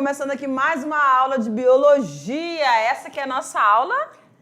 começando aqui mais uma aula de biologia. Essa que é a nossa aula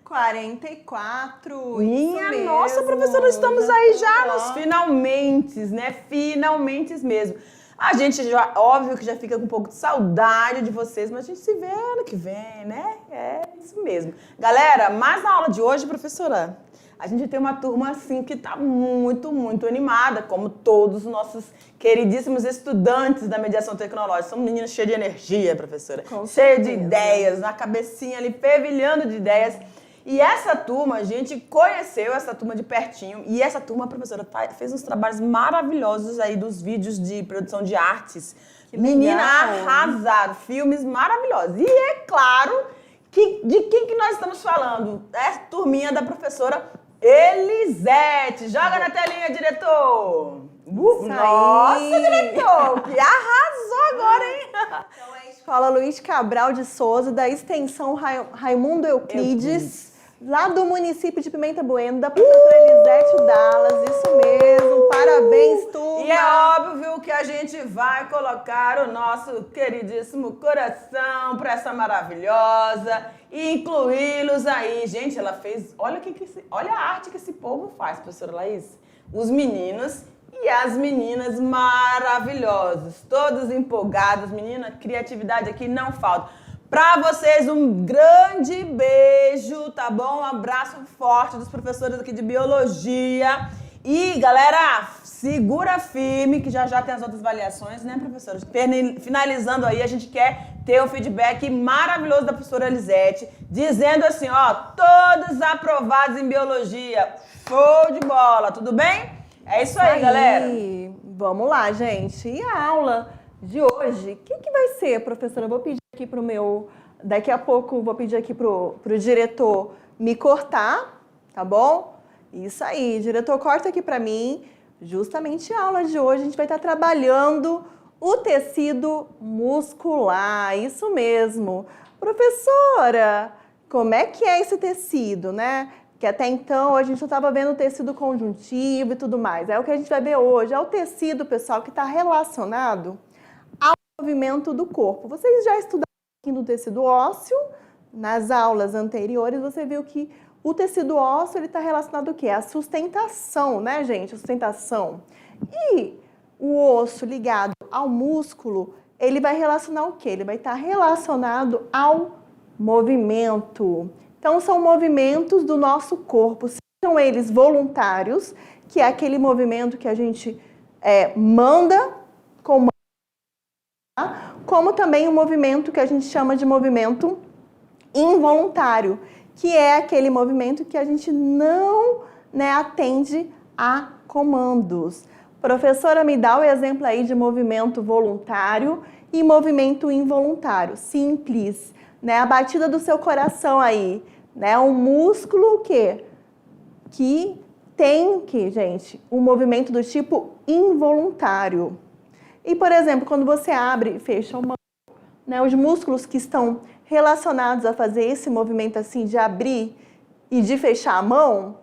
44. Minha isso nossa, mesmo. professora, estamos aí já ó. nos finalmente, né? Finalmente mesmo. A gente, já, óbvio que já fica com um pouco de saudade de vocês, mas a gente se vê ano que vem, né? É isso mesmo. Galera, mais na aula de hoje, professora, a gente tem uma turma, assim, que tá muito animada, como todos os nossos queridíssimos estudantes da mediação tecnológica. São meninas cheias de energia, professora. Cheias de ideias, na cabecinha ali, fervilhando de ideias. E essa turma, a gente conheceu essa turma de pertinho. E essa turma, a professora, fez uns trabalhos maravilhosos aí dos vídeos de produção de artes. Menina, arrasaram. Filmes maravilhosos. E é claro que de quem que nós estamos falando? É a turminha da professora Elisete. Joga na telinha, diretor. Nossa, diretor, que arrasou agora, hein? Então é a Escola Luiz Cabral de Souza, da extensão Raimundo Euclides, lá do município de Pimenta Bueno, da professora Elisete Dallas. Isso mesmo, parabéns, turma. E é óbvio que a gente vai colocar o nosso queridíssimo coração para essa maravilhosa e incluí-los aí. Gente, ela fez... Olha a arte que esse povo faz, professora Laís. Os meninos e as meninas maravilhosos, todos empolgados. Menina, criatividade aqui não falta. Pra vocês, um grande beijo, tá bom? Um abraço forte dos professores aqui de biologia. E, galera, segura firme, que já tem as outras avaliações, né, professora? Finalizando aí, a gente quer ter um feedback maravilhoso da professora Elisete, dizendo assim, ó, todos aprovados em biologia. Show de bola, tudo bem? É isso aí, galera. Vamos lá, gente. E a aula de hoje, o que vai ser, professora? Eu vou pedir aqui pro meu... Daqui a pouco vou pedir aqui pro diretor me cortar, tá bom? Isso aí, diretor, corta aqui para mim. Justamente a aula de hoje a gente vai estar trabalhando o tecido muscular, isso mesmo. Professora, como é que é esse tecido, né? Que até então a gente só estava vendo o tecido conjuntivo e tudo mais. É o que a gente vai ver hoje, é o tecido, pessoal, que está relacionado ao movimento do corpo. Vocês já estudaram um pouquinho do tecido ósseo, nas aulas anteriores você viu que o tecido ósseo ele está relacionado ao quê? A sustentação, né, gente? A sustentação. E o osso ligado ao músculo, ele vai relacionar o quê? Ele vai estar relacionado ao movimento. Então, são movimentos do nosso corpo, sejam eles voluntários, que é aquele movimento que a gente manda, como também o movimento que a gente chama de movimento involuntário, que é aquele movimento que a gente não atende a comandos. Professora, me dá o exemplo aí de movimento voluntário e movimento involuntário. Simples, né? A batida do seu coração aí, né? Um músculo que tem gente, um movimento do tipo involuntário. E, por exemplo, quando você abre e fecha a mão, né? Os músculos que estão relacionados a fazer esse movimento assim de abrir e de fechar a mão,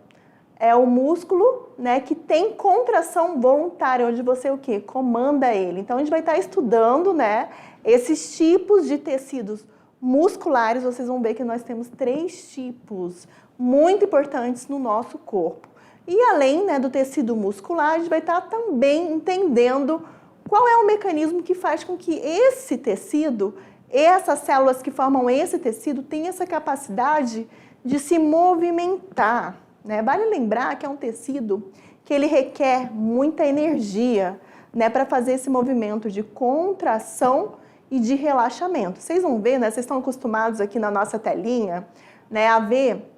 é o músculo, né, que tem contração voluntária, onde você o quê? Comanda ele. Então, a gente vai estar estudando, né, esses tipos de tecidos musculares. Vocês vão ver que nós temos 3 tipos muito importantes no nosso corpo. E além, né, do tecido muscular, a gente vai estar também entendendo qual é o mecanismo que faz com que esse tecido, essas células que formam esse tecido, tenham essa capacidade de se movimentar, né? Vale lembrar que é um tecido que ele requer muita energia, né, para fazer esse movimento de contração e de relaxamento. Vocês vão ver, né, vocês estão acostumados aqui na nossa telinha, né, a ver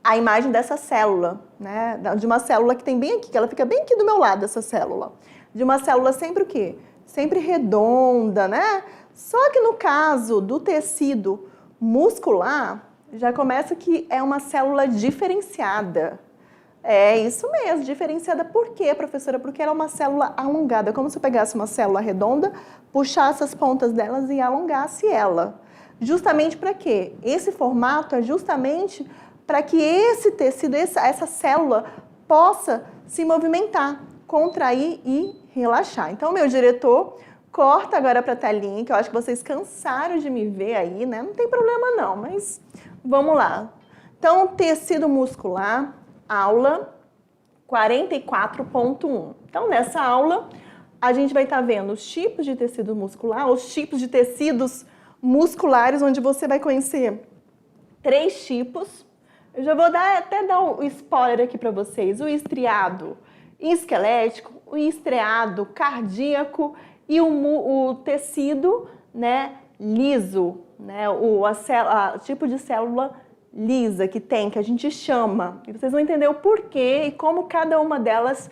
a imagem dessa célula, né, de uma célula que tem bem aqui, que ela fica bem aqui do meu lado, essa célula. De uma célula sempre o quê? Sempre redonda, né? Só que no caso do tecido muscular, já começa que é uma célula diferenciada. É isso mesmo, diferenciada. Por quê, professora? Porque ela é uma célula alongada. Como se eu pegasse uma célula redonda, puxasse as pontas delas e alongasse ela. Justamente para quê? Esse formato é justamente para que esse tecido, essa célula, possa se movimentar, contrair e relaxar. Então, meu diretor, corta agora para a telinha, que eu acho que vocês cansaram de me ver aí, né? Não tem problema não, mas vamos lá. Então, tecido muscular, aula 44.1. Então, nessa aula, a gente vai estar vendo os tipos de tecido muscular, os tipos de tecidos musculares, onde você vai conhecer 3 tipos. Eu já vou até dar o spoiler aqui para vocês. O estriado esquelético, o estriado cardíaco e o tecido, né, liso, né, o tipo de célula lisa que a gente chama. E vocês vão entender o porquê e como cada uma delas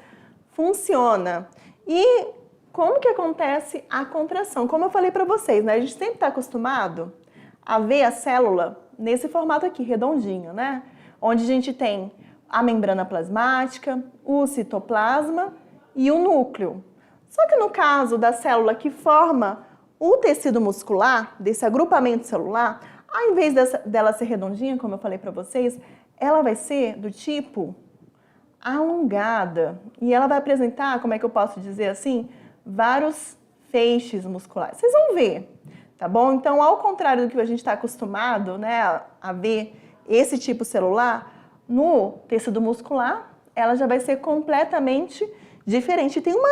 funciona. E como que acontece a contração? Como eu falei para vocês, né, a gente sempre está acostumado a ver a célula nesse formato aqui, redondinho, né? Onde a gente tem a membrana plasmática, o citoplasma e o núcleo. Só que no caso da célula que forma o tecido muscular, desse agrupamento celular, ao invés dela ser redondinha, como eu falei para vocês, ela vai ser do tipo alongada. E ela vai apresentar, como é que eu posso dizer assim, vários feixes musculares. Vocês vão ver, tá bom? Então, ao contrário do que a gente está acostumado, né, a ver esse tipo celular, no tecido muscular, ela já vai ser completamente diferente. Tem uma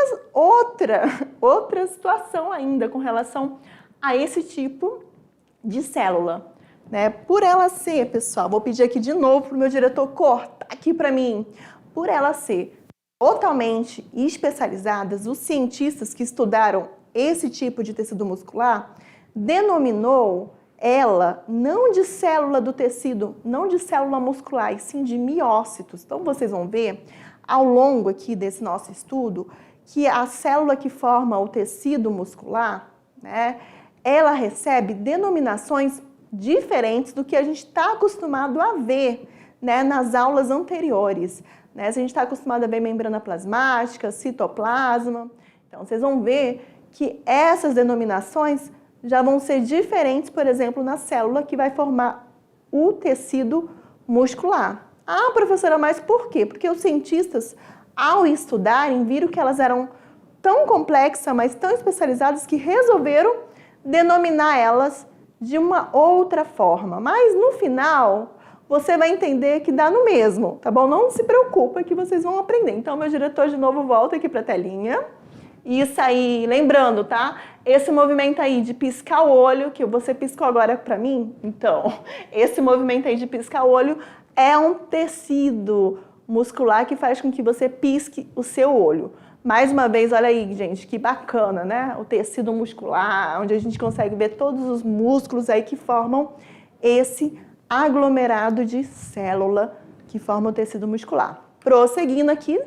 outra situação ainda com relação a esse tipo de célula, né? Por ela ser, pessoal, vou pedir aqui de novo para o meu diretor cortar aqui para mim, por ela ser totalmente especializadas, os cientistas que estudaram esse tipo de tecido muscular denominou ela não de célula do tecido, não de célula muscular, e sim de miócitos. Então, vocês vão ver ao longo aqui desse nosso estudo que a célula que forma o tecido muscular, né, ela recebe denominações diferentes do que a gente está acostumado a ver, né, nas aulas anteriores. Né? Se a gente está acostumado a ver membrana plasmática, citoplasma, então vocês vão ver que essas denominações já vão ser diferentes, por exemplo, na célula que vai formar o tecido muscular. Ah, professora, mas por quê? Porque os cientistas, ao estudarem, viram que elas eram tão complexas, mas tão especializadas, que resolveram denominar elas de uma outra forma. Mas, no final, você vai entender que dá no mesmo, tá bom? Não se preocupa que vocês vão aprender. Então, meu diretor, de novo, volta aqui para a telinha. Isso aí, lembrando, tá? Esse movimento aí de piscar o olho, que você piscou agora para mim, então, esse movimento aí de piscar o olho é um tecido muscular que faz com que você pisque o seu olho. Mais uma vez, olha aí, gente, que bacana, né? O tecido muscular, onde a gente consegue ver todos os músculos aí que formam esse aglomerado de célula que forma o tecido muscular. Prosseguindo aqui,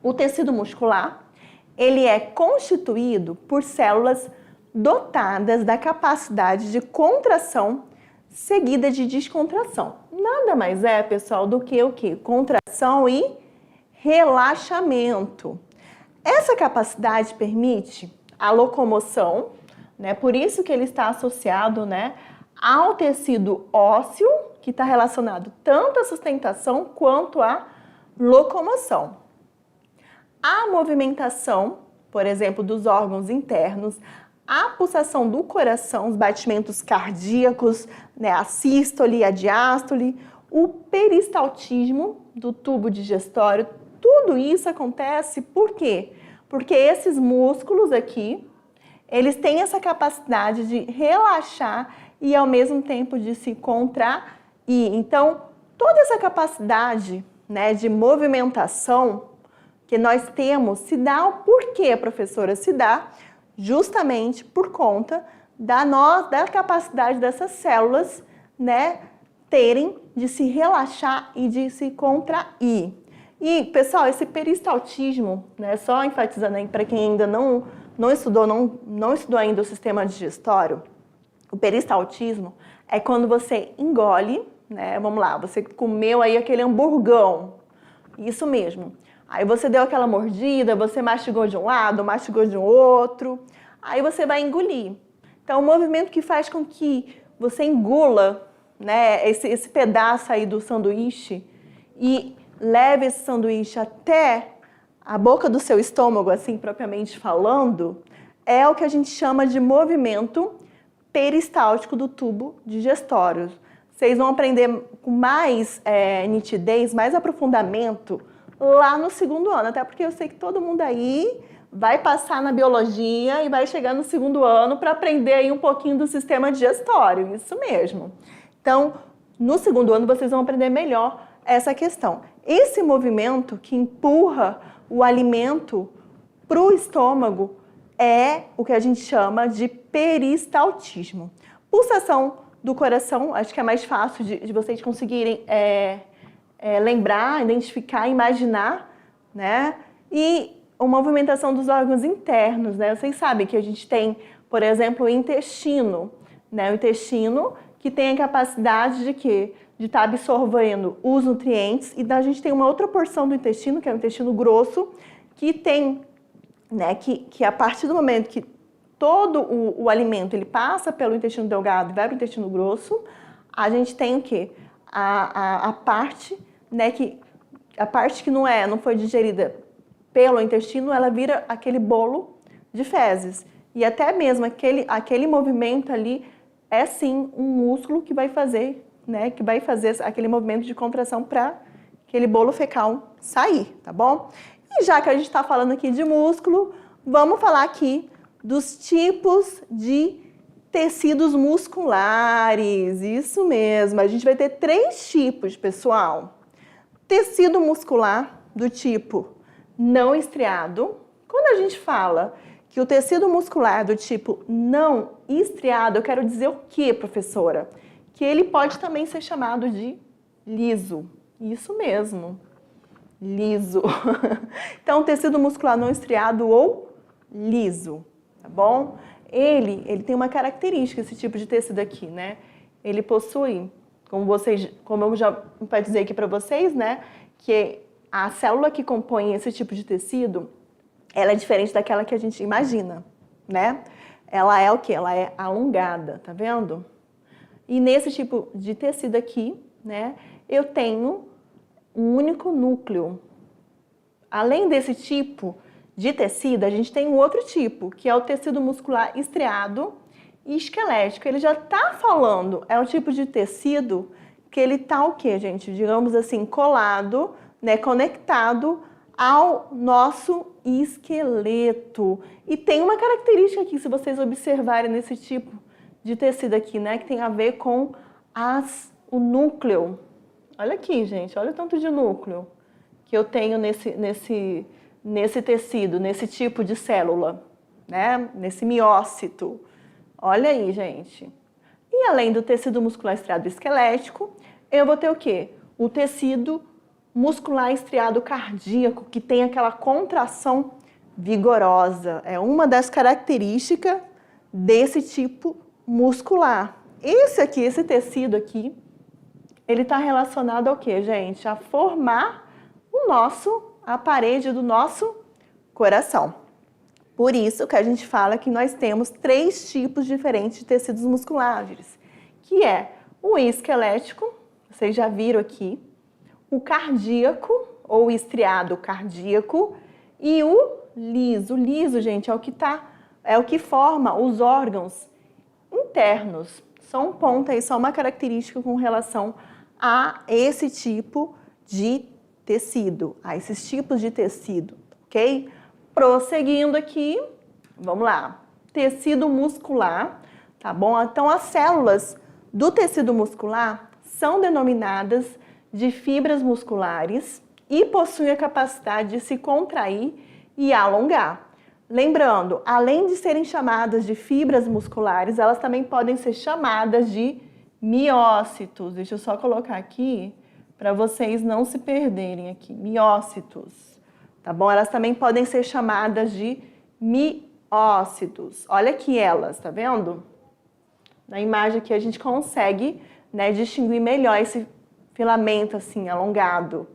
o tecido muscular, ele é constituído por células dotadas da capacidade de contração seguida de descontração. Nada mais é, pessoal, do que o quê? Contração e relaxamento. Essa capacidade permite a locomoção, né? Por isso que ele está associado, né, ao tecido ósseo, que está relacionado tanto à sustentação quanto à locomoção. A movimentação, por exemplo, dos órgãos internos, a pulsação do coração, os batimentos cardíacos, né, a sístole e a diástole, o peristaltismo do tubo digestório, tudo isso acontece por quê? Porque esses músculos aqui, eles têm essa capacidade de relaxar e ao mesmo tempo de se contrair. Então, toda essa capacidade, né, de movimentação que nós temos se dá por quê, professora? Se dá justamente por conta da capacidade dessas células, né, terem de se relaxar e de se contrair. E, pessoal, esse peristaltismo, né, só enfatizando aí para quem ainda não estudou ainda o sistema digestório, o peristaltismo é quando você engole, né, vamos lá, você comeu aí aquele hamburgão, isso mesmo. Aí você deu aquela mordida, você mastigou de um lado, mastigou de outro, aí você vai engolir. Então, o movimento que faz com que você engula, né, esse pedaço aí do sanduíche e leve esse sanduíche até a boca do seu estômago, assim, propriamente falando, é o que a gente chama de movimento peristáltico do tubo digestório. Vocês vão aprender com mais nitidez, mais aprofundamento lá no segundo ano, até porque eu sei que todo mundo aí vai passar na biologia e vai chegar no segundo ano para aprender aí um pouquinho do sistema digestório, isso mesmo. Então, no segundo ano vocês vão aprender melhor essa questão. Esse movimento que empurra o alimento para o estômago é o que a gente chama de peristaltismo. Pulsação do coração, acho que é mais fácil de vocês conseguirem lembrar, identificar, imaginar, né? E a movimentação dos órgãos internos, né? Vocês sabem que a gente tem, por exemplo, o intestino, né? O intestino que tem a capacidade de quê? De estar absorvendo os nutrientes, e a gente tem uma outra porção do intestino, que é o intestino grosso, que tem, né? Que a partir do momento que todo o alimento ele passa pelo intestino delgado e vai para o intestino grosso, a gente tem o quê? A parte, né? A parte que não foi digerida pelo intestino, ela vira aquele bolo de fezes. E até mesmo aquele movimento ali é sim um músculo que vai fazer, né, que vai fazer aquele movimento de contração para aquele bolo fecal sair, tá bom? E já que a gente está falando aqui de músculo, vamos falar aqui dos tipos de tecidos musculares. Isso mesmo, a gente vai ter 3 tipos, pessoal. Tecido muscular do tipo não estriado. Quando a gente fala que o tecido muscular do tipo não estriado, eu quero dizer o quê, professora? Que ele pode também ser chamado de liso. Isso mesmo, liso. Então, tecido muscular não estriado ou liso, tá bom? Ele tem uma característica, esse tipo de tecido aqui, né? Ele possui, como eu já enfatizei aqui para vocês, né? Que a célula que compõe esse tipo de tecido, ela é diferente daquela que a gente imagina, né? Ela é o quê? Ela é alongada, tá vendo? E nesse tipo de tecido aqui, né, eu tenho um único núcleo. Além desse tipo de tecido, a gente tem um outro tipo, que é o tecido muscular estriado e esquelético. Ele já está falando, é um tipo de tecido que ele está o quê, gente? Digamos assim, colado, né, conectado ao nosso esqueleto. E tem uma característica aqui, se vocês observarem nesse tipo de tecido aqui, né, que tem a ver com o núcleo. Olha aqui, gente, olha o tanto de núcleo que eu tenho nesse tecido, nesse tipo de célula, né, nesse miócito. Olha aí, gente. E além do tecido muscular estriado esquelético, eu vou ter o quê? O tecido muscular estriado cardíaco, que tem aquela contração vigorosa. É uma das características desse tipo muscular. Esse tecido aqui, ele está relacionado ao quê, gente? A formar a parede do nosso coração. Por isso que a gente fala que nós temos 3 tipos diferentes de tecidos musculares, que é o esquelético, vocês já viram aqui, o cardíaco, ou estriado cardíaco, e o liso. O liso, gente, é o que forma os órgãos internos. Só um ponto aí, só uma característica com relação a esse tipo de tecido, a esses tipos de tecido, ok? Prosseguindo aqui, vamos lá. Tecido muscular, tá bom? Então, as células do tecido muscular são denominadas de fibras musculares e possuem a capacidade de se contrair e alongar. Lembrando, além de serem chamadas de fibras musculares, elas também podem ser chamadas de miócitos. Deixa eu só colocar aqui para vocês não se perderem aqui. Miócitos, tá bom? Elas também podem ser chamadas de miócitos. Olha aqui elas, tá vendo? Na imagem aqui a gente consegue, né, distinguir melhor esse filamento assim alongado,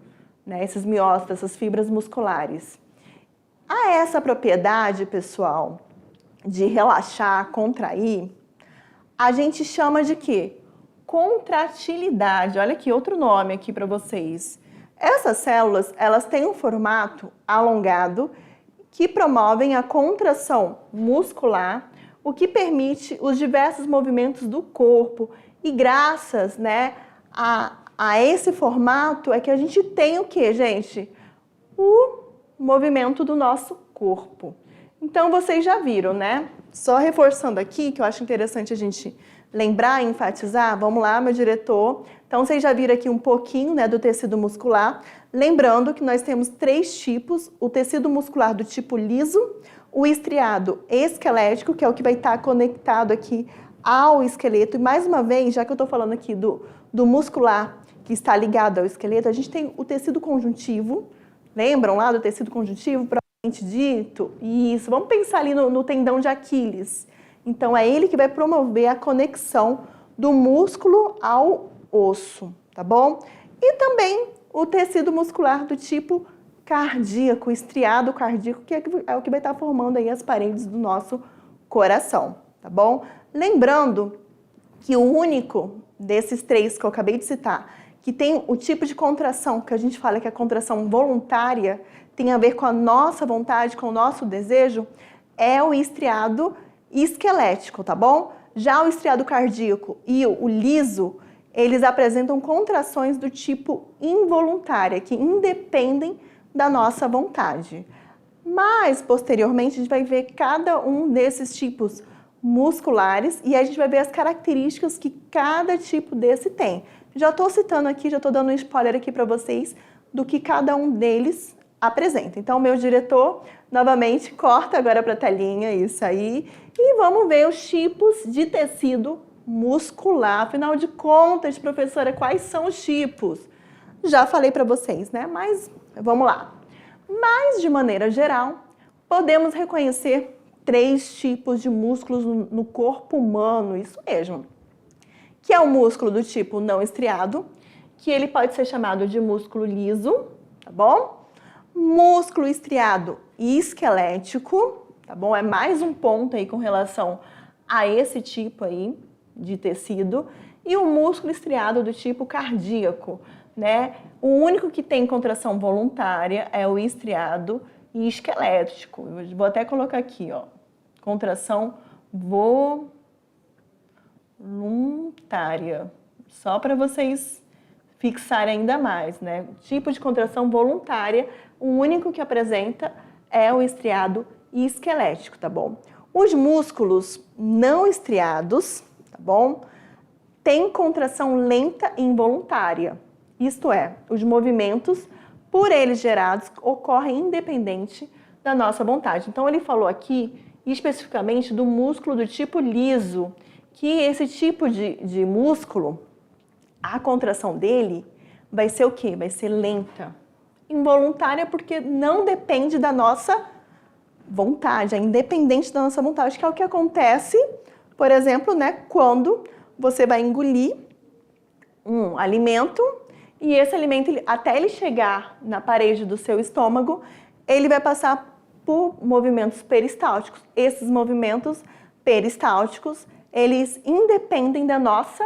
né, esses miócitos, essas fibras musculares. A essa propriedade, pessoal, de relaxar, contrair, a gente chama de quê? Contratilidade. Olha aqui outro nome aqui para vocês. Essas células, elas têm um formato alongado que promovem a contração muscular, o que permite os diversos movimentos do corpo. E graças, né, a esse formato é que a gente tem o que, gente? O movimento do nosso corpo. Então, vocês já viram, né? Só reforçando aqui, que eu acho interessante a gente lembrar e enfatizar. Vamos lá, meu diretor. Então, vocês já viram aqui um pouquinho, né, do tecido muscular. Lembrando que nós temos 3 tipos. O tecido muscular do tipo liso, o estriado esquelético, que é o que vai estar conectado aqui ao esqueleto. E mais uma vez, já que eu estou falando aqui do muscular que está ligado ao esqueleto, a gente tem o tecido conjuntivo. Lembram lá do tecido conjuntivo, propriamente dito? Isso, vamos pensar ali no tendão de Aquiles. Então, é ele que vai promover a conexão do músculo ao osso, tá bom? E também o tecido muscular do tipo cardíaco, estriado cardíaco, que é o que vai estar formando aí as paredes do nosso coração, tá bom? Lembrando que o único desses 3 que eu acabei de citar, que tem o tipo de contração, que a gente fala que é a contração voluntária, tem a ver com a nossa vontade, com o nosso desejo, é o estriado esquelético, tá bom? Já o estriado cardíaco e o liso, eles apresentam contrações do tipo involuntária, que independem da nossa vontade. Mas, posteriormente, a gente vai ver cada um desses tipos musculares e a gente vai ver as características que cada tipo desse tem. Já estou citando aqui, já estou dando um spoiler aqui para vocês do que cada um deles apresenta. Então, meu diretor, novamente, corta agora para a telinha, isso aí. E vamos ver os tipos de tecido muscular. Afinal de contas, professora, quais são os tipos? Já falei para vocês, né? Mas vamos lá. Mas, de maneira geral, podemos reconhecer 3 tipos de músculos no corpo humano, isso mesmo. Que é o músculo do tipo não estriado, que ele pode ser chamado de músculo liso, tá bom? Músculo estriado esquelético, tá bom? É mais um ponto aí com relação a esse tipo aí de tecido. E o músculo estriado do tipo cardíaco, né? O único que tem contração voluntária é o estriado esquelético. Eu vou até colocar aqui, ó. Contração voluntária. Só para vocês fixarem ainda mais, né? Tipo de contração voluntária, o único que apresenta é o estriado esquelético, tá bom? Os músculos não estriados, tá bom? Tem contração lenta e involuntária. Isto é, os movimentos por eles gerados ocorrem independente da nossa vontade. Então, ele falou aqui especificamente do músculo do tipo liso, que esse tipo de músculo, a contração dele vai ser o quê? Vai ser lenta. Involuntária porque não depende da nossa vontade, é independente da nossa vontade, que é o que acontece, por exemplo, né, quando você vai engolir um alimento e esse alimento, até ele chegar na parede do seu estômago, ele vai passar por movimentos peristálticos. Esses movimentos peristálticos, eles independem da nossa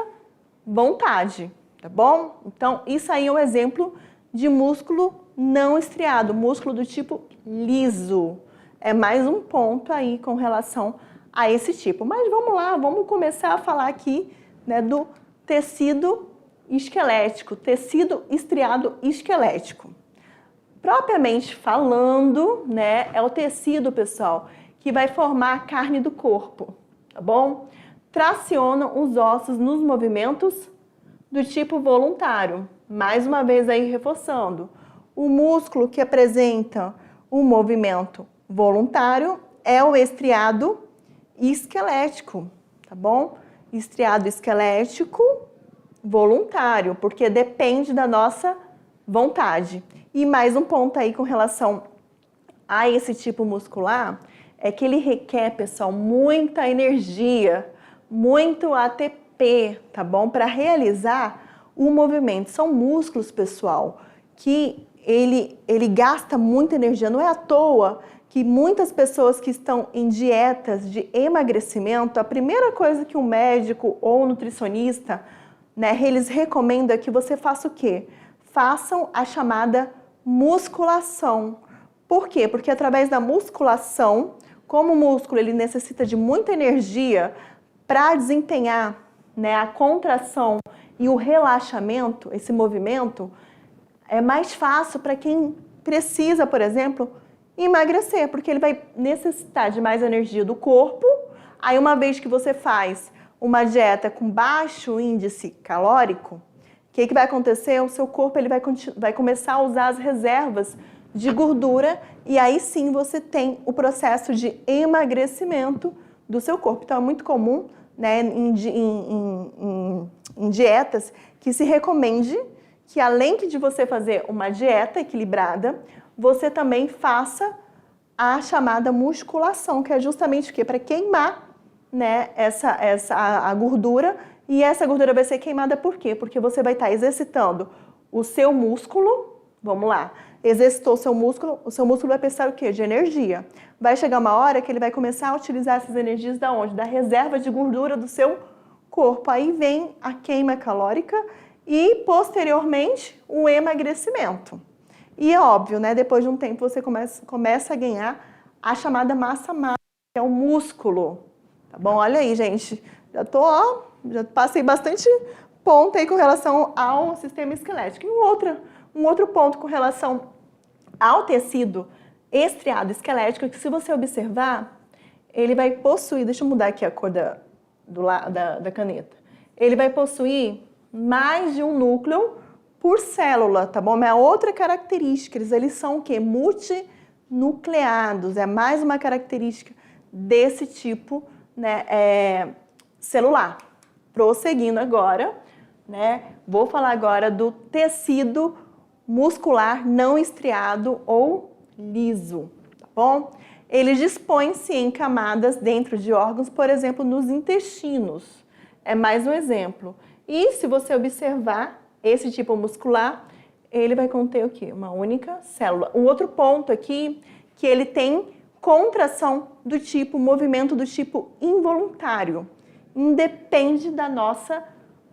vontade, tá bom? Então, isso aí é um exemplo de músculo não estriado, músculo do tipo liso. É mais um ponto aí com relação a esse tipo. Mas vamos lá, vamos começar a falar aqui, né, do tecido esquelético, tecido estriado esquelético. Propriamente falando, né, é o tecido, pessoal, que vai formar a carne do corpo, tá bom? Tracionam os ossos nos movimentos do tipo voluntário. Mais uma vez aí reforçando, o músculo que apresenta o movimento voluntário é o estriado esquelético, tá bom? Estriado esquelético voluntário, porque depende da nossa vontade. E mais um ponto aí com relação a esse tipo muscular, é que ele requer, pessoal, muita energia, muito ATP, tá bom? Para realizar o movimento. São músculos, pessoal, que ele gasta muita energia. Não é à toa que muitas pessoas que estão em dietas de emagrecimento, a primeira coisa que um médico ou um nutricionista, né, eles recomendam é que você faça o quê? Façam a chamada musculação. Por quê? Porque através da musculação, como o músculo ele necessita de muita energia para desempenhar, né, a contração e o relaxamento, esse movimento, é mais fácil para quem precisa, por exemplo, emagrecer, porque ele vai necessitar de mais energia do corpo. Aí, uma vez que você faz uma dieta com baixo índice calórico, o que vai acontecer? O seu corpo ele vai começar a usar as reservas de gordura e aí sim você tem o processo de emagrecimento do seu corpo. Então, é muito comum, né, em dietas que se recomende que além de você fazer uma dieta equilibrada, você também faça a chamada musculação, que é justamente o quê? Para queimar, né, a gordura, e essa gordura vai ser queimada por quê? Porque você vai estar exercitando o seu músculo, vamos lá, exercitou o seu músculo vai precisar o quê? De energia. Vai chegar uma hora que ele vai começar a utilizar essas energias da onde? Da reserva de gordura do seu corpo. Aí vem a queima calórica e, posteriormente, o emagrecimento. E é óbvio, né? Depois de um tempo você começa a ganhar a chamada massa magra, que é o músculo. Tá bom? Olha aí, gente. Já passei bastante ponto aí com relação ao sistema esquelético. E um outro ponto com relação ao tecido estriado esquelético, que se você observar, ele vai possuir, deixa eu mudar aqui a cor da caneta, ele vai possuir mais de um núcleo por célula, tá bom? Mas a outra característica, eles são o quê? Multinucleados, é mais uma característica desse tipo, né, celular. Prosseguindo agora, né, vou falar agora do tecido muscular não estriado ou liso, tá bom? Eles dispõem-se em camadas dentro de órgãos, por exemplo, nos intestinos. É mais um exemplo. E se você observar esse tipo muscular, ele vai conter o quê? Uma única célula. Um outro ponto aqui, que ele tem contração do tipo, movimento do tipo involuntário. Independe da nossa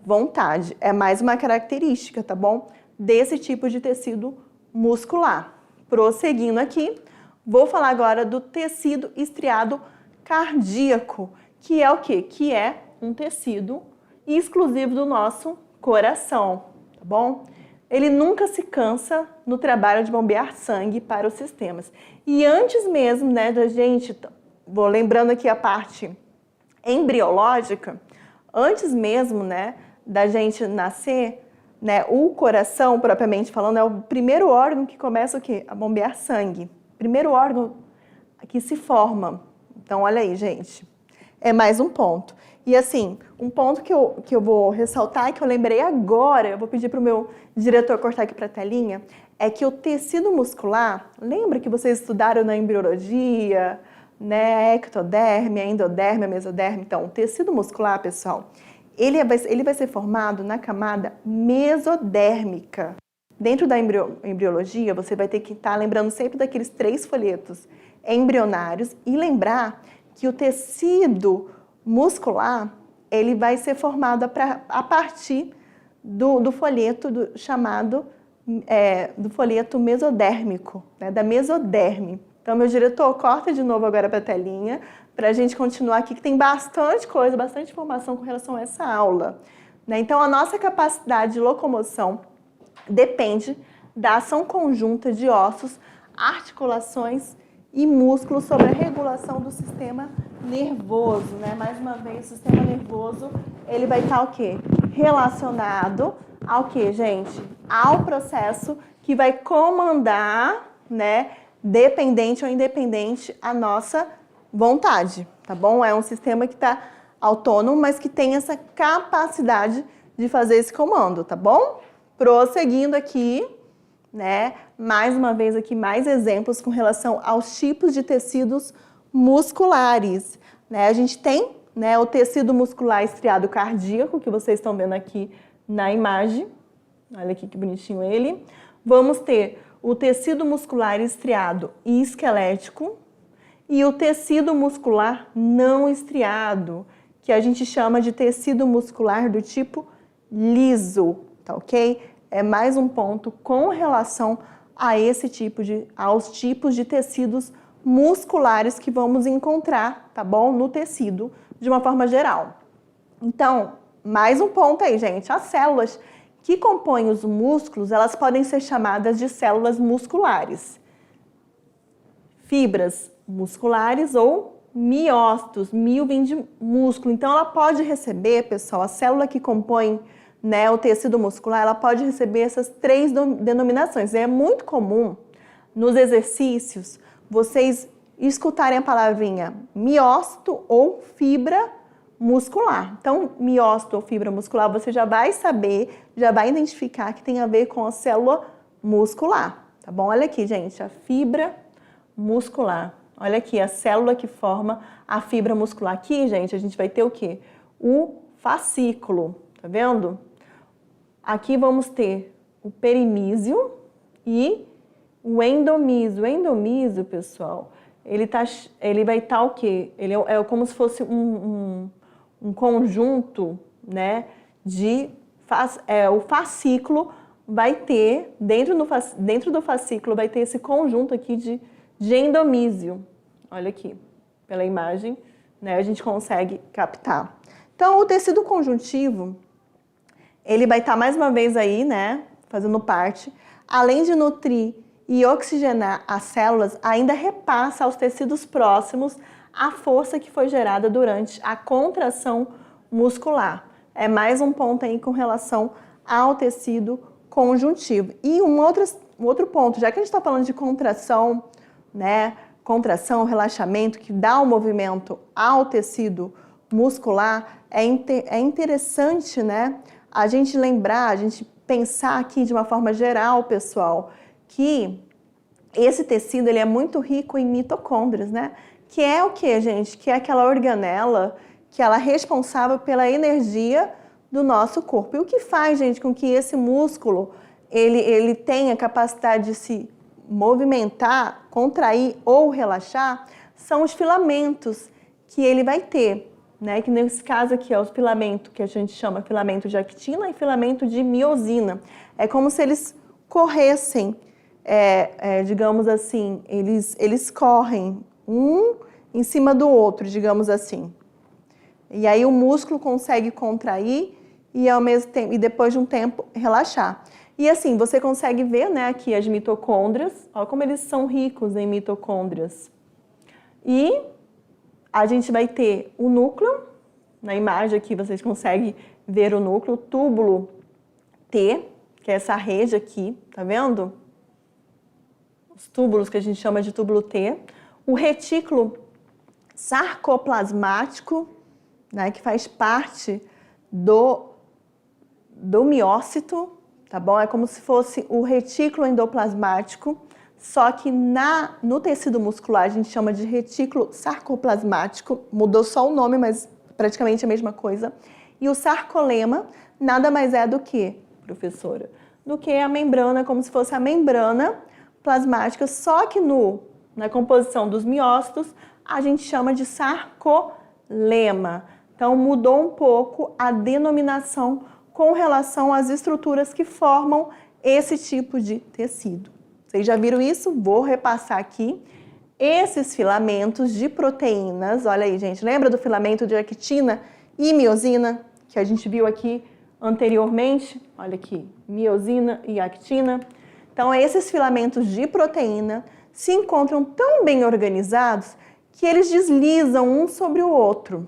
vontade. É mais uma característica, tá bom? Desse tipo de tecido muscular. Prosseguindo aqui, vou falar agora do tecido estriado cardíaco, que é o quê? Que é um tecido exclusivo do nosso coração, tá bom? Ele nunca se cansa no trabalho de bombear sangue para os sistemas. E antes mesmo, né, da gente, vou lembrando aqui a parte embriológica, antes mesmo, né, da gente nascer, né, o coração, propriamente falando, é o primeiro órgão que começa o quê? A bombear sangue. Primeiro órgão que se forma. Então, olha aí, gente. É mais um ponto. E assim, um ponto que eu vou ressaltar, que eu lembrei agora, eu vou pedir para o meu diretor cortar aqui para a telinha, é que o tecido muscular, lembra que vocês estudaram na embriologia, né, a ectoderme, a endoderme, a mesoderme? Então, o tecido muscular, pessoal, ele vai ser formado na camada mesodérmica. Dentro da embriologia, você vai ter que estar lembrando sempre daqueles 3 folhetos embrionários e lembrar que o tecido muscular, ele vai ser formado a partir do folheto chamado do folheto mesodérmico, né, da mesoderme. Então, meu diretor, corta de novo agora para a telinha, para a gente continuar aqui, que tem bastante coisa, bastante informação com relação a essa aula, né? Então, a nossa capacidade de locomoção depende da ação conjunta de ossos, articulações e músculos sobre a regulação do sistema nervoso, né? Mais uma vez, o sistema nervoso, ele vai estar o quê? Relacionado ao quê, gente? Ao processo que vai comandar, né, dependente ou independente, a nossa vontade, tá bom? É um sistema que está autônomo, mas que tem essa capacidade de fazer esse comando, tá bom? Prosseguindo aqui, né? Mais uma vez aqui, mais exemplos com relação aos tipos de tecidos musculares, né? A gente tem, né, o tecido muscular estriado cardíaco, que vocês estão vendo aqui na imagem. Olha aqui que bonitinho ele. Vamos ter o tecido muscular estriado e esquelético e o tecido muscular não estriado, que a gente chama de tecido muscular do tipo liso, tá ok? É mais um ponto com relação aos tipos de tecidos musculares que vamos encontrar, tá bom? No tecido, de uma forma geral. Então, mais um ponto aí, gente. As células que compõem os músculos, elas podem ser chamadas de células musculares. Fibras musculares ou miócitos. Mio vem de músculo. Então, ela pode receber, pessoal, a célula que compõe, né, o tecido muscular, ela pode receber essas 3 denominações. É muito comum nos exercícios vocês escutarem a palavrinha miócito ou fibra muscular. Então, miócito ou fibra muscular, você já vai saber, já vai identificar que tem a ver com a célula muscular, tá bom? Olha aqui, gente, a fibra muscular. Olha aqui, a célula que forma a fibra muscular. Aqui, gente, a gente vai ter o quê? O fascículo, tá vendo? Aqui vamos ter o perimísio e o endomísio. O endomísio, pessoal, ele vai estar o quê? Ele é como se fosse um conjunto, né, o fascículo vai ter, dentro do fascículo vai ter esse conjunto aqui de endomísio. Olha aqui, pela imagem, né, a gente consegue captar. Então, o tecido conjuntivo, ele vai estar mais uma vez aí, né, fazendo parte, além de nutrir e oxigenar as células, ainda repassa aos tecidos próximos a força que foi gerada durante a contração muscular. É mais um ponto aí com relação ao tecido conjuntivo. E um outro ponto, já que a gente está falando de contração, né? Contração, relaxamento, que dá o movimento ao tecido muscular, é interessante, né? A gente lembrar, a gente pensar aqui de uma forma geral, pessoal, que esse tecido ele é muito rico em mitocôndrias, né? Que é o que, gente? Que é aquela organela que ela é responsável pela energia do nosso corpo. E o que faz, gente, com que esse músculo ele tenha capacidade de se movimentar, contrair ou relaxar, são os filamentos que ele vai ter, né? Que nesse caso aqui é os filamentos que a gente chama filamento de actina e filamento de miosina. É como se eles corressem, digamos assim, eles correm um em cima do outro, digamos assim. E aí o músculo consegue contrair e ao mesmo tempo, e depois de um tempo relaxar. E assim, você consegue ver, né, aqui as mitocôndrias, olha como eles são ricos em mitocôndrias. E a gente vai ter o núcleo, na imagem aqui vocês conseguem ver o núcleo, o túbulo T, que é essa rede aqui, tá vendo? Os túbulos que a gente chama de túbulo T. O retículo sarcoplasmático, né, que faz parte do miócito, tá bom? É como se fosse o retículo endoplasmático, só que no tecido muscular a gente chama de retículo sarcoplasmático, mudou só o nome, mas praticamente a mesma coisa. E o sarcolema nada mais é do que, professora, do que a membrana, como se fosse a membrana plasmática, só que na composição dos miócitos a gente chama de sarcolema. Então mudou um pouco a denominação com relação às estruturas que formam esse tipo de tecido. Vocês já viram isso? Vou repassar aqui. Esses filamentos de proteínas, olha aí, gente, lembra do filamento de actina e miosina, que a gente viu aqui anteriormente? Olha aqui, miosina e actina. Então, esses filamentos de proteína se encontram tão bem organizados que eles deslizam um sobre o outro,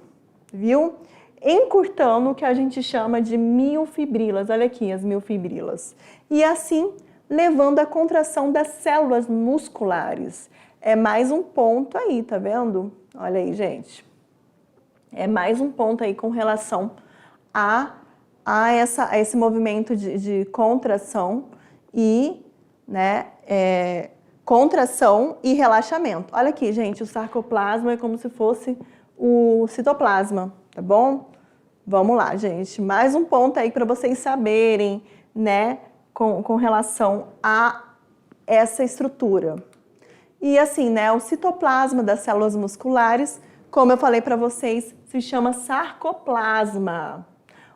viu? Encurtando o que a gente chama de miofibrilas. Olha aqui as miofibrilas. E assim, levando à contração das células musculares. É mais um ponto aí, tá vendo? Olha aí, gente. É mais um ponto aí com relação a esse movimento de contração e, né, contração e relaxamento. Olha aqui, gente, o sarcoplasma é como se fosse o citoplasma, tá bom? Vamos lá, gente. Mais um ponto aí para vocês saberem, né, com relação a essa estrutura. E assim, né, o citoplasma das células musculares, como eu falei para vocês, se chama sarcoplasma.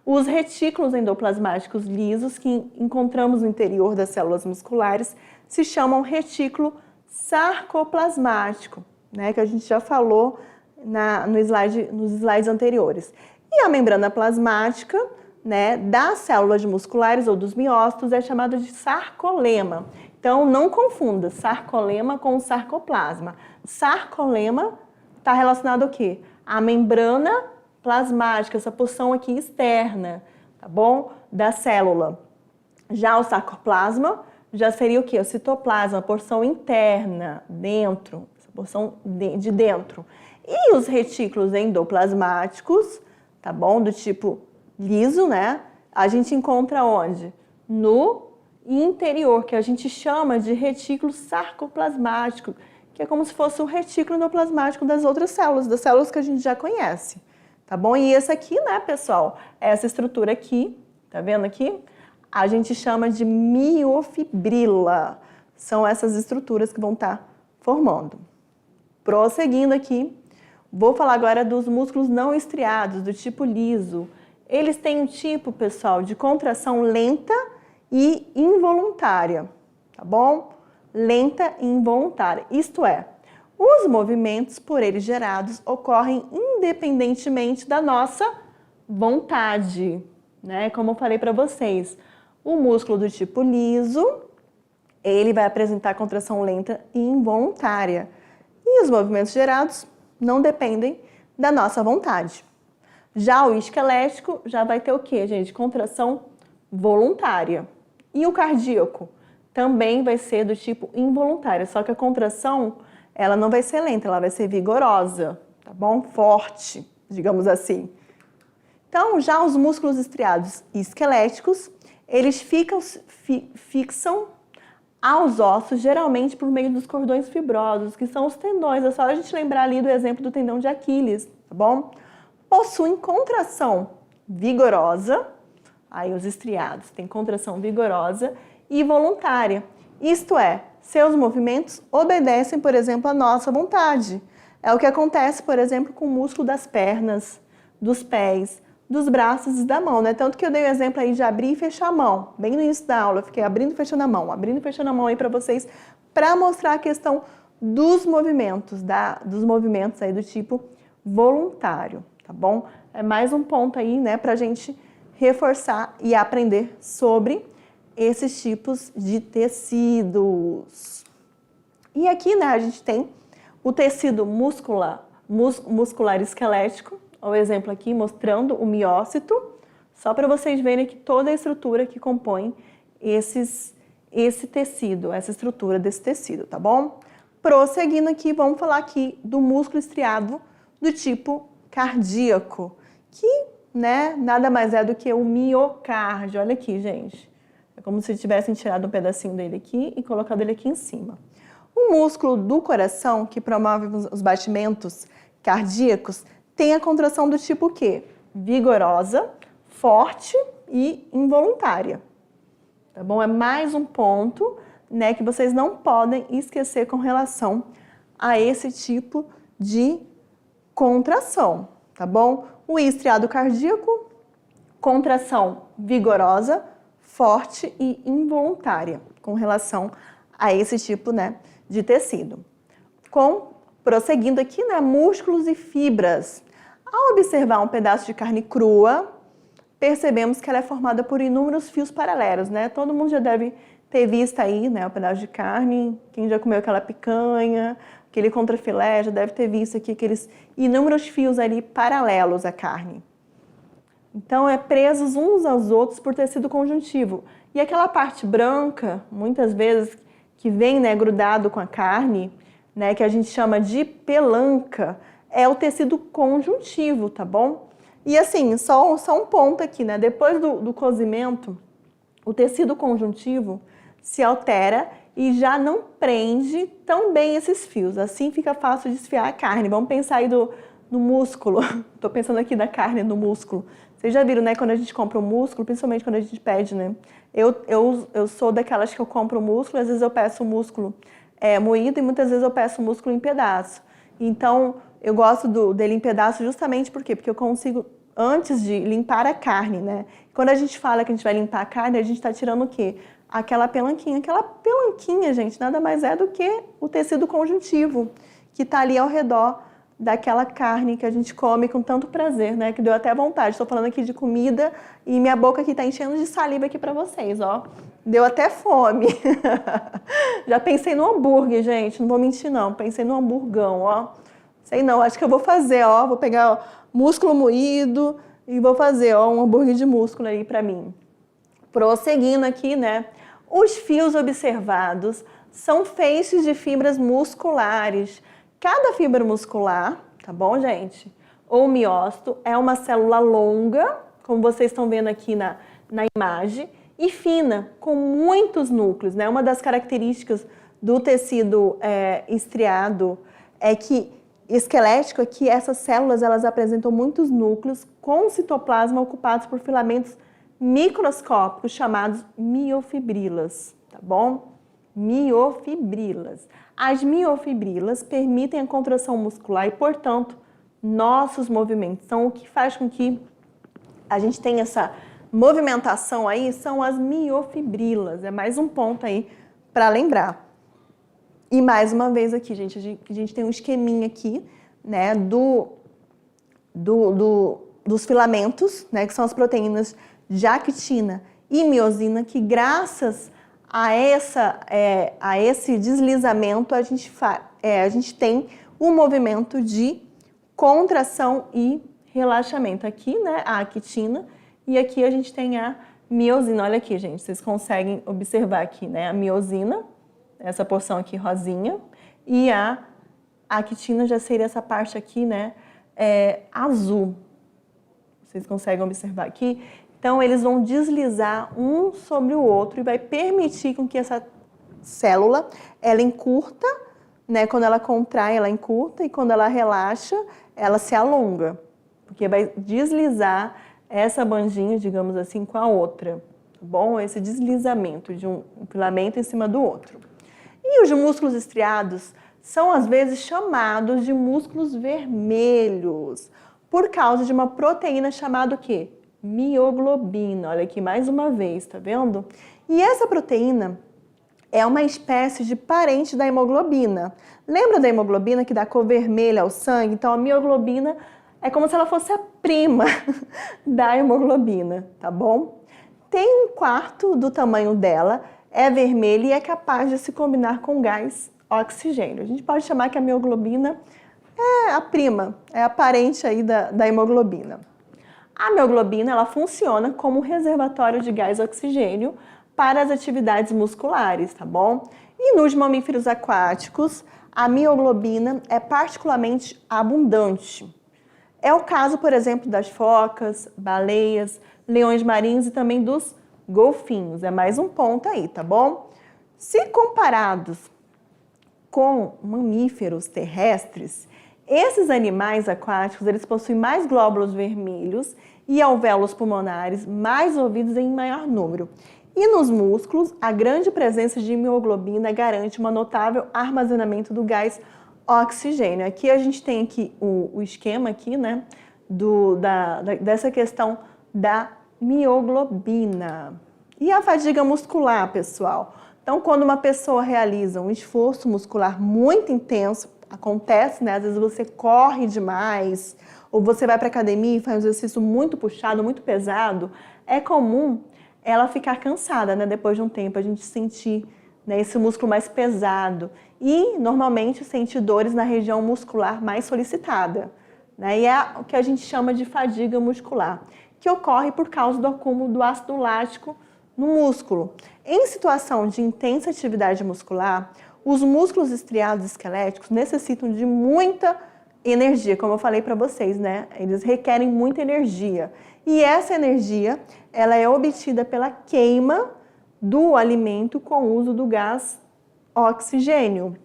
Os retículos endoplasmáticos lisos que encontramos no interior das células musculares se chamam retículo sarcoplasmático, né, que a gente já falou nos slides anteriores. E a membrana plasmática, né, das células musculares ou dos miócitos é chamada de sarcolema. Então, não confunda sarcolema com sarcoplasma. Sarcolema está relacionado ao quê? A membrana plasmática, essa porção aqui externa, tá bom? Da célula. Já o sarcoplasma já seria o quê? O citoplasma, a porção interna, dentro, essa porção de dentro. E os retículos endoplasmáticos, tá bom? Do tipo liso, né? A gente encontra onde? No interior, que a gente chama de retículo sarcoplasmático, que é como se fosse o retículo endoplasmático das outras células, das células que a gente já conhece, tá bom? E esse aqui, né, pessoal, essa estrutura aqui, tá vendo aqui? A gente chama de miofibrila. São essas estruturas que vão estar formando. Prosseguindo aqui, vou falar agora dos músculos não estriados, do tipo liso. Eles têm um tipo, pessoal, de contração lenta e involuntária, tá bom? Lenta e involuntária, isto é, os movimentos por eles gerados ocorrem independentemente da nossa vontade, né? Como eu falei para vocês, o músculo do tipo liso, ele vai apresentar contração lenta e involuntária. E os movimentos gerados não dependem da nossa vontade. Já o esquelético já vai ter o quê, gente? Contração voluntária. E o cardíaco também vai ser do tipo involuntário, só que a contração, ela não vai ser lenta, ela vai ser vigorosa, tá bom? Forte, digamos assim. Então, já os músculos estriados e esqueléticos, eles fixam aos ossos, geralmente por meio dos cordões fibrosos, que são os tendões. É só a gente lembrar ali do exemplo do tendão de Aquiles, tá bom? Possuem contração vigorosa, aí os estriados têm contração vigorosa e voluntária. Isto é, seus movimentos obedecem, por exemplo, à nossa vontade. É o que acontece, por exemplo, com o músculo das pernas, dos pés, dos braços e da mão, né? Tanto que eu dei o exemplo aí de abrir e fechar a mão. Bem no início da aula, eu fiquei abrindo e fechando a mão aí para vocês, para mostrar a questão dos movimentos, dos movimentos aí do tipo voluntário, tá bom? É mais um ponto aí, né, pra gente reforçar e aprender sobre esses tipos de tecidos. E aqui, né, a gente tem o tecido muscular esquelético, o exemplo aqui mostrando o miócito, só para vocês verem que toda a estrutura que compõe esse tecido, essa estrutura desse tecido, tá bom? Prosseguindo aqui, vamos falar aqui do músculo estriado do tipo cardíaco, que, né, nada mais é do que o miocárdio. Olha aqui, gente. É como se tivessem tirado um pedacinho dele aqui e colocado ele aqui em cima. O músculo do coração, que promove os batimentos cardíacos, tem a contração do tipo quê? Vigorosa, forte e involuntária. Tá bom? É mais um ponto, né, que vocês não podem esquecer com relação a esse tipo de contração, tá bom? O estriado cardíaco, contração vigorosa, forte e involuntária com relação a esse tipo, né, de tecido. Prosseguindo aqui, né, músculos e fibras. Ao observar um pedaço de carne crua, percebemos que ela é formada por inúmeros fios paralelos, né? Todo mundo já deve ter visto aí, né, um pedaço de carne. Quem já comeu aquela picanha, aquele contrafilé, já deve ter visto aqui aqueles inúmeros fios ali paralelos à carne. Então, presos uns aos outros por tecido conjuntivo. E aquela parte branca, muitas vezes, que vem, né, grudado com a carne, né, que a gente chama de pelanca, é o tecido conjuntivo, tá bom? E assim, só um ponto aqui, né? Depois do cozimento, o tecido conjuntivo se altera e já não prende tão bem esses fios. Assim fica fácil desfiar a carne. Vamos pensar aí no músculo. Tô pensando aqui da carne no músculo. Vocês já viram, né? Quando a gente compra o músculo, principalmente quando a gente pede, né? Eu sou daquelas que eu compro o músculo, às vezes eu peço o músculo moído e muitas vezes eu peço o músculo em pedaço. Então, eu gosto dele em pedaço justamente por quê? Porque eu consigo antes de limpar a carne, né? Quando a gente fala que a gente vai limpar a carne, a gente está tirando o quê? Aquela pelanquinha. Aquela pelanquinha, gente, nada mais é do que o tecido conjuntivo, que está ali ao redor daquela carne que a gente come com tanto prazer, né? Que deu até vontade. Estou falando aqui de comida e minha boca aqui está enchendo de saliva aqui para vocês, ó. Deu até fome. Já pensei no hambúrguer, gente. Não vou mentir, não. Pensei no hamburgão, ó. Sei não, acho que eu vou fazer, ó. Vou pegar, ó, músculo moído e vou fazer, ó, um hambúrguer de músculo aí para mim. Prosseguindo aqui, né? Os fios observados são feixes de fibras musculares. Cada fibra muscular, tá bom, gente? Ou miócito, é uma célula longa, como vocês estão vendo aqui na imagem, e fina, com muitos núcleos, né? Uma das características do tecido estriado esquelético é que essas células elas apresentam muitos núcleos com citoplasma ocupados por filamentos microscópicos chamados miofibrilas, tá bom? Miofibrilas. As miofibrilas permitem a contração muscular e, portanto, nossos movimentos. Então, o que faz com que a gente tenha essa movimentação aí são as miofibrilas. É mais um ponto aí para lembrar. E mais uma vez aqui, gente, a gente tem um esqueminha aqui, né, dos filamentos, né, que são as proteínas de actina e miosina, que graças a esse deslizamento a gente tem um movimento de contração e relaxamento. Aqui, né, a actina, e aqui a gente tem a miosina. Olha aqui, gente, vocês conseguem observar aqui, né, a miosina, essa porção aqui rosinha, e a actina já seria essa parte aqui, né, azul. Vocês conseguem observar aqui? Então, eles vão deslizar um sobre o outro e vai permitir com que essa célula, ela encurta, né? Quando ela contrai, ela encurta, e quando ela relaxa, ela se alonga. Porque vai deslizar essa bandinha, digamos assim, com a outra. Tá bom? Esse deslizamento de um filamento em cima do outro. E os músculos estriados são, às vezes, chamados de músculos vermelhos, por causa de uma proteína chamada o quê? Mioglobina. Olha aqui mais uma vez, tá vendo? E essa proteína é uma espécie de parente da hemoglobina. Lembra da hemoglobina que dá cor vermelha ao sangue? Então a mioglobina é como se ela fosse a prima da hemoglobina, tá bom? Tem 1/4 do tamanho dela, é vermelha e é capaz de se combinar com gás oxigênio. A gente pode chamar que a mioglobina é a prima, é a parente aí da hemoglobina. A mioglobina, ela funciona como reservatório de gás oxigênio para as atividades musculares, tá bom? E nos mamíferos aquáticos, a mioglobina é particularmente abundante. É o caso, por exemplo, das focas, baleias, leões marinhos e também dos golfinhos. É mais um ponto aí, tá bom? Se comparados com mamíferos terrestres, esses animais aquáticos, eles possuem mais glóbulos vermelhos e alvéolos pulmonares, mais ouvidos em maior número. E nos músculos, a grande presença de mioglobina garante um notável armazenamento do gás oxigênio. Aqui a gente tem aqui o esquema aqui, né, dessa questão da mioglobina. E a fadiga muscular, pessoal? Então, quando uma pessoa realiza um esforço muscular muito intenso, acontece, né? Às vezes você corre demais, ou você vai para a academia e faz um exercício muito puxado, muito pesado, é comum ela ficar cansada, né? Depois de um tempo, a gente sentir, né, esse músculo mais pesado e, normalmente, sentir dores na região muscular mais solicitada, né? E é o que a gente chama de fadiga muscular, que ocorre por causa do acúmulo do ácido lático no músculo. Em situação de intensa atividade muscular, os músculos estriados esqueléticos necessitam de muita energia, como eu falei para vocês, né? Eles requerem muita energia. E essa energia, ela é obtida pela queima do alimento com o uso do gás oxigênio.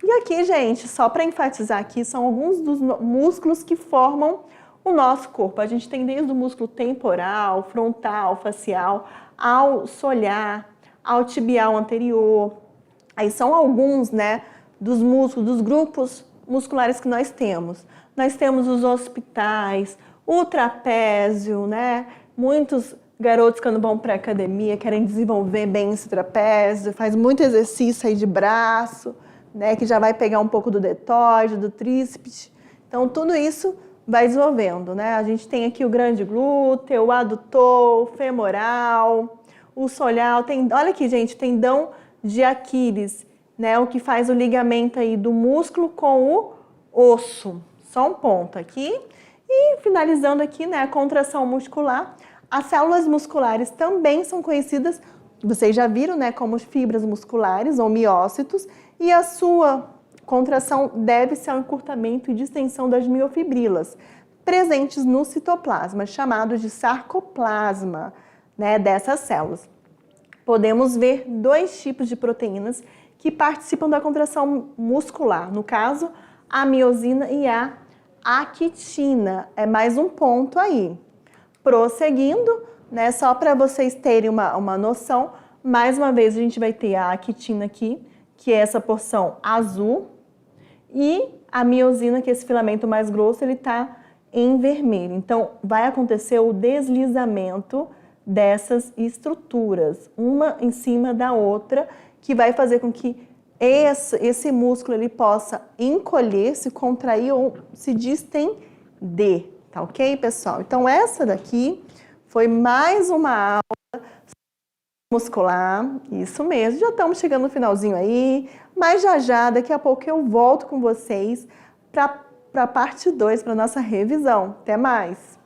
E aqui, gente, só para enfatizar aqui, são alguns dos músculos que formam o nosso corpo. A gente tem desde o músculo temporal, frontal, facial, ao solear, ao tibial anterior. Aí são alguns, né, dos músculos, dos grupos musculares que nós temos. Nós temos os occipitais, o trapézio, né? Muitos garotos, quando vão para a academia, querem desenvolver bem esse trapézio, faz muito exercício aí de braço, né? Que já vai pegar um pouco do deltoide, do tríceps. Então, tudo isso vai desenvolvendo, né? A gente tem aqui o grande glúteo, o adutor, o femoral, o soleal. Olha aqui, gente, tendão de Aquiles, né? O que faz o ligamento aí do músculo com o osso. Só um ponto aqui. E finalizando aqui, né, a contração muscular. As células musculares também são conhecidas, vocês já viram, né, como fibras musculares ou miócitos, e a sua contração deve-se ao encurtamento e distensão das miofibrilas, presentes no citoplasma, chamado de sarcoplasma, né, dessas células. Podemos ver 2 tipos de proteínas que participam da contração muscular, no caso, a miosina e a actina. É mais um ponto aí. Prosseguindo, né, só para vocês terem uma noção, mais uma vez a gente vai ter a actina aqui, que é essa porção azul, e a miosina, que é esse filamento mais grosso, ele está em vermelho. Então, vai acontecer o deslizamento dessas estruturas, uma em cima da outra, que vai fazer com que esse músculo ele possa encolher, se contrair ou se distender, tá ok, pessoal? Então, essa daqui foi mais uma aula muscular, isso mesmo, já estamos chegando no finalzinho aí, mas já, daqui a pouco eu volto com vocês para a parte 2, para nossa revisão. Até mais!